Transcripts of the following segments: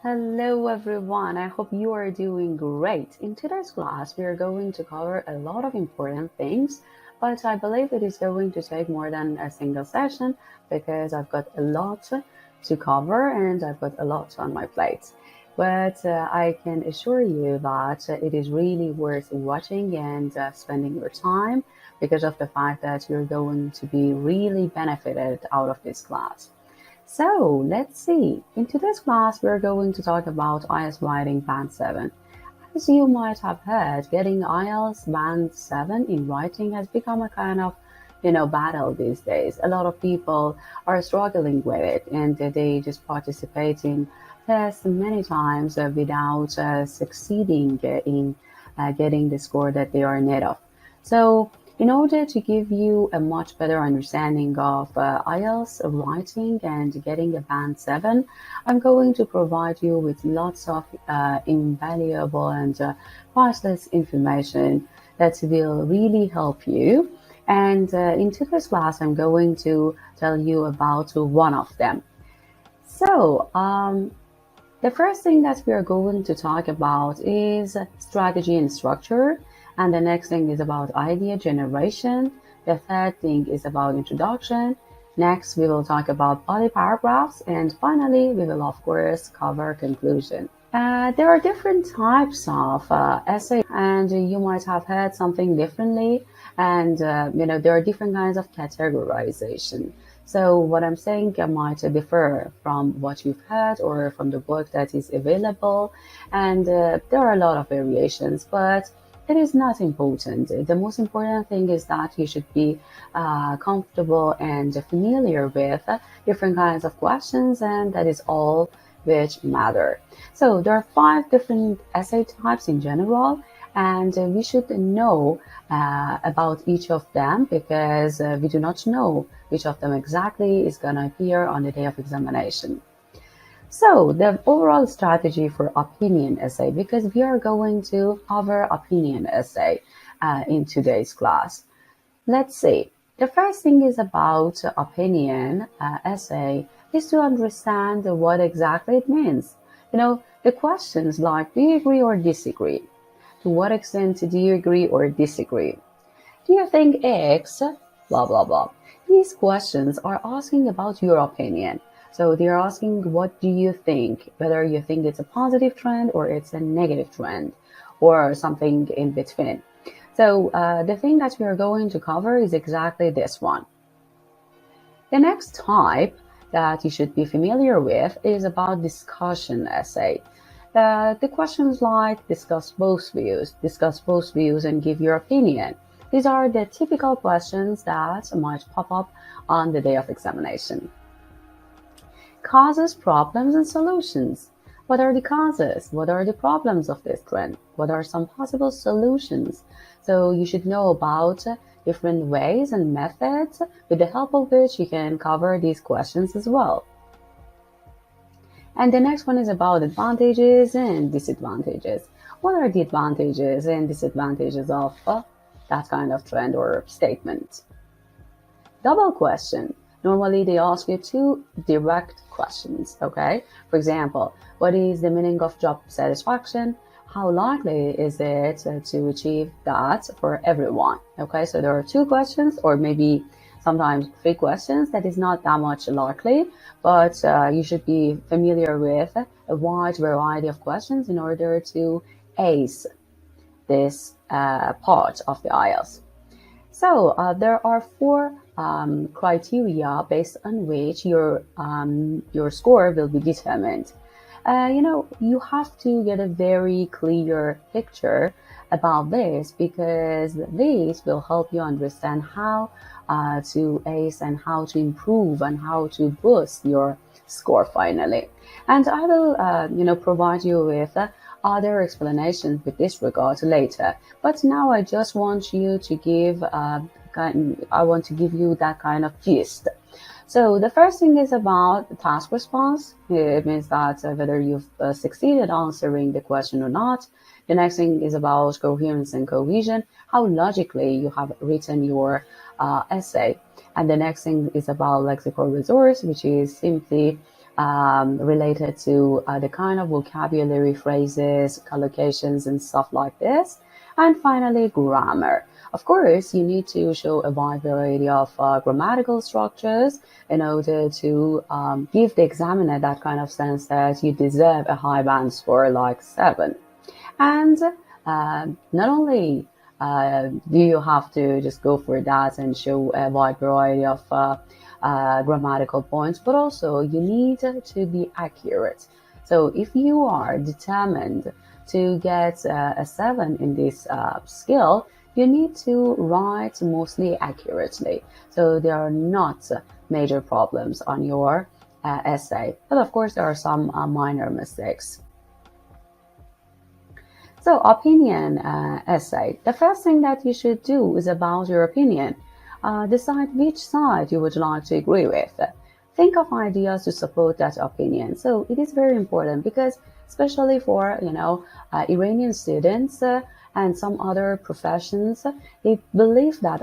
Hello everyone, I hope you are doing great. In today's class, we are going to cover a lot of important things, but I believe it is going to take more than a single session because I've got a lot to cover and I've got a lot on my plate. But I can assure you that it is really worth watching and spending your time because of the fact that you're going to be really benefited out of this class. So let's see. In today's class, we're going to talk about IELTS writing band 7. As you might have heard, getting IELTS band 7 in writing has become a kind of, battle these days. A lot of people are struggling with it and they just participate in tests many times without succeeding in getting the score that they are in need of. So in order to give you a much better understanding of IELTS writing and getting a band 7, I'm going to provide you with lots of invaluable and priceless information that will really help you. And in today's class, I'm going to tell you about one of them. So, the first thing that we are going to talk about is strategy and structure. And the next thing is about idea generation. The third thing is about introduction. Next, we will talk about body paragraphs. And finally, we will, of course, cover conclusion. There are different types of essay, and you might have heard something differently. And, there are different kinds of categorization. So what I'm saying might differ from what you've heard or from the book that is available. And there are a lot of variations, but it is not important. The most important thing is that you should be comfortable and familiar with different kinds of questions, and that is all which matter. So there are 5 different essay types in general, and we should know about each of them because we do not know which of them exactly is going to appear on the day of examination. So the overall strategy for opinion essay, because we are going to cover opinion essay in today's class. Let's see. The first thing is about opinion essay is to understand what exactly it means. The questions like, do you agree or disagree? To what extent do you agree or disagree? Do you think X? Blah, blah, blah. These questions are asking about your opinion. So they're asking, what do you think? Whether you think it's a positive trend or it's a negative trend or something in between. So the thing that we are going to cover is exactly this one. The next type that you should be familiar with is about discussion essay. The questions like discuss both views and give your opinion. These are the typical questions that might pop up on the day of examination. Causes, problems, and solutions. What are the causes? What are the problems of this trend? What are some possible solutions? So you should know about different ways and methods with the help of which you can cover these questions as well. And the next one is about advantages and disadvantages. What are the advantages and disadvantages of that kind of trend or statement? Double question. Normally they ask you 2 direct questions, okay? For example, what is the meaning of job satisfaction? How likely is it to achieve that for everyone? Okay, so there are 2 questions or maybe sometimes 3 questions. That is not that much likely, but you should be familiar with a wide variety of questions in order to ace this part of the IELTS. So there are 4 criteria based on which your score will be determined. You have to get a very clear picture about this because this will help you understand how to ace and how to improve and how to boost your score finally. And I will, provide you with other explanations with this regard later. But now I just want you to give I want to give you that kind of gist. So the first thing is about task response. It means that whether you've succeeded answering the question or not. The next thing is about coherence and cohesion, how logically you have written your essay. And the next thing is about lexical resource, which is simply related to the kind of vocabulary, phrases, collocations, and stuff like this. And finally, grammar. Of course, you need to show a wide variety of grammatical structures in order to give the examiner that kind of sense that you deserve a high band score like 7. And not only do you have to just go for that and show a wide variety of grammatical points, but also you need to be accurate. So if you are determined to get a 7 in this skill, you need to write mostly accurately. So there are not major problems on your essay, but of course there are some minor mistakes. So opinion essay. The first thing that you should do is about your opinion. Decide which side you would like to agree with. Think of ideas to support that opinion. So it is very important because especially for, Iranian students and some other professions, they believe that,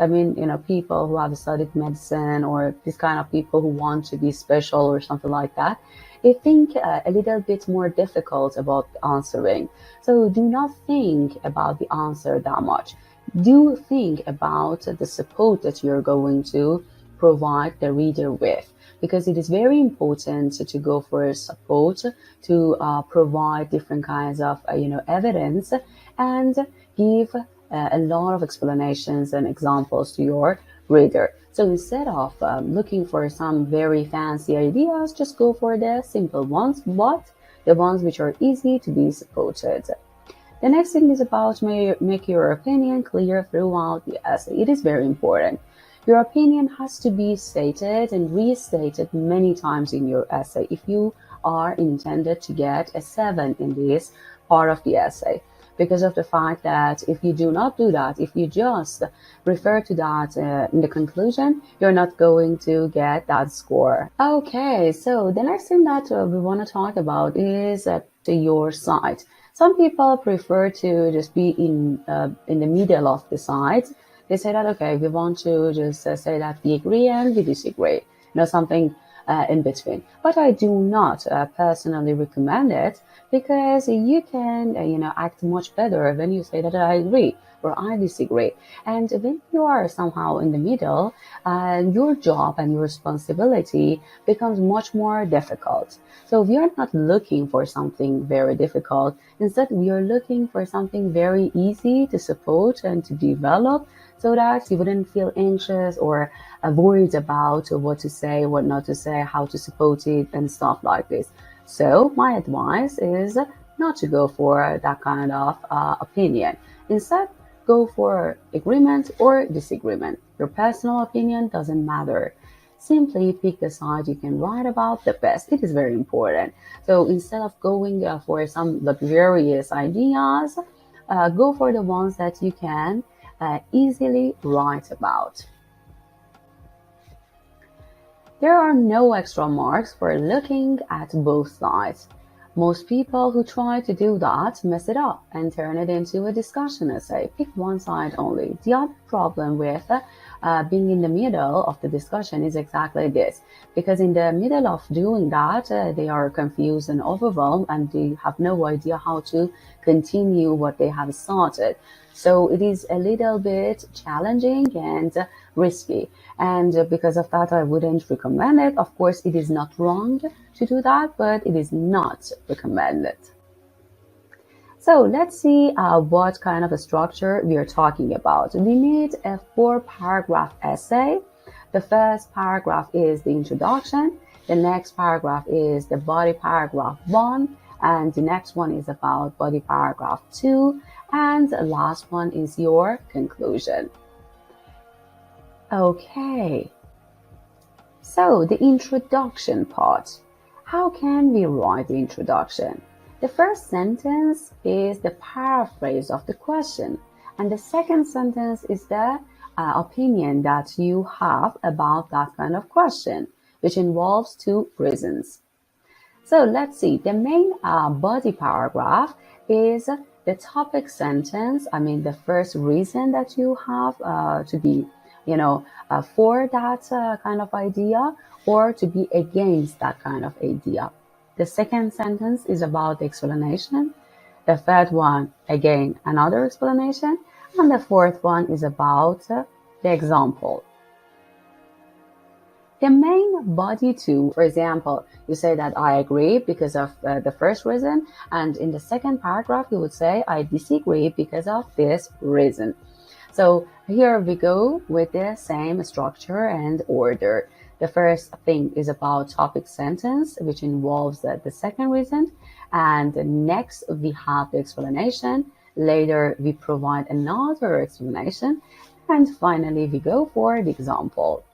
people who have studied medicine or this kind of people who want to be special or something like that, they think a little bit more difficult about answering. So do not think about the answer that much. Do think about the support that you're going to provide the reader with, because it is very important to go for support, to provide different kinds of evidence and give a lot of explanations and examples to your reader. So instead of looking for some very fancy ideas, just go for the simple ones, but the ones which are easy to be supported. The next thing is about make your opinion clear throughout the essay. It is very important. Your opinion has to be stated and restated many times in your essay if you are intended to get a 7 in this part of the essay. Because of the fact that if you do not do that, if you just refer to that in the conclusion, you're not going to get that score. Okay, so the next thing that we want to talk about is your side. Some people prefer to just be in the middle of the sides. They say that, okay, we want to just say that we agree and we disagree, something in between. But I do not personally recommend it, because you can, act much better when you say that I agree or I disagree. And when you are somehow in the middle, your job and your responsibility becomes much more difficult. So we are not looking for something very difficult. Instead, we are looking for something very easy to support and to develop, so that you wouldn't feel anxious or worried about what to say, what not to say, how to support it, and stuff like this. So my advice is not to go for that kind of opinion. Instead, go for agreement or disagreement. Your personal opinion doesn't matter. Simply pick the side you can write about the best. It is very important. So instead of going for some luxurious ideas, go for the ones that you can easily write about. There are no extra marks for looking at both sides. Most people who try to do that mess it up and turn it into a discussion essay. Pick one side only. The other problem with being in the middle of the discussion is exactly this. Because in the middle of doing that, they are confused and overwhelmed, and they have no idea how to continue what they have started. So it is a little bit challenging and risky. And because of that, I wouldn't recommend it. Of course, it is not wrong to do that, but it is not recommended. So let's see what kind of a structure we are talking about. We need a 4-paragraph essay. The first paragraph is the introduction. The next paragraph is the body paragraph 1. And the next one is about body paragraph 2. And the last one is your conclusion. Okay. So the introduction part. How can we write the introduction? The first sentence is the paraphrase of the question, and the second sentence is the opinion that you have about that kind of question, which involves 2 reasons. So let's see, the main body paragraph is the topic sentence, the first reason that you have to be, for that kind of idea, or to be against that kind of idea. The second sentence is about the explanation. The third one, again, another explanation. And the fourth one is about the example. The main body too, for example, you say that I agree because of the first reason, and in the second paragraph you would say I disagree because of this reason. So here we go with the same structure and order. The first thing is about topic sentence, which involves the second reason, and next we have the explanation. Later we provide another explanation, and finally we go for the example.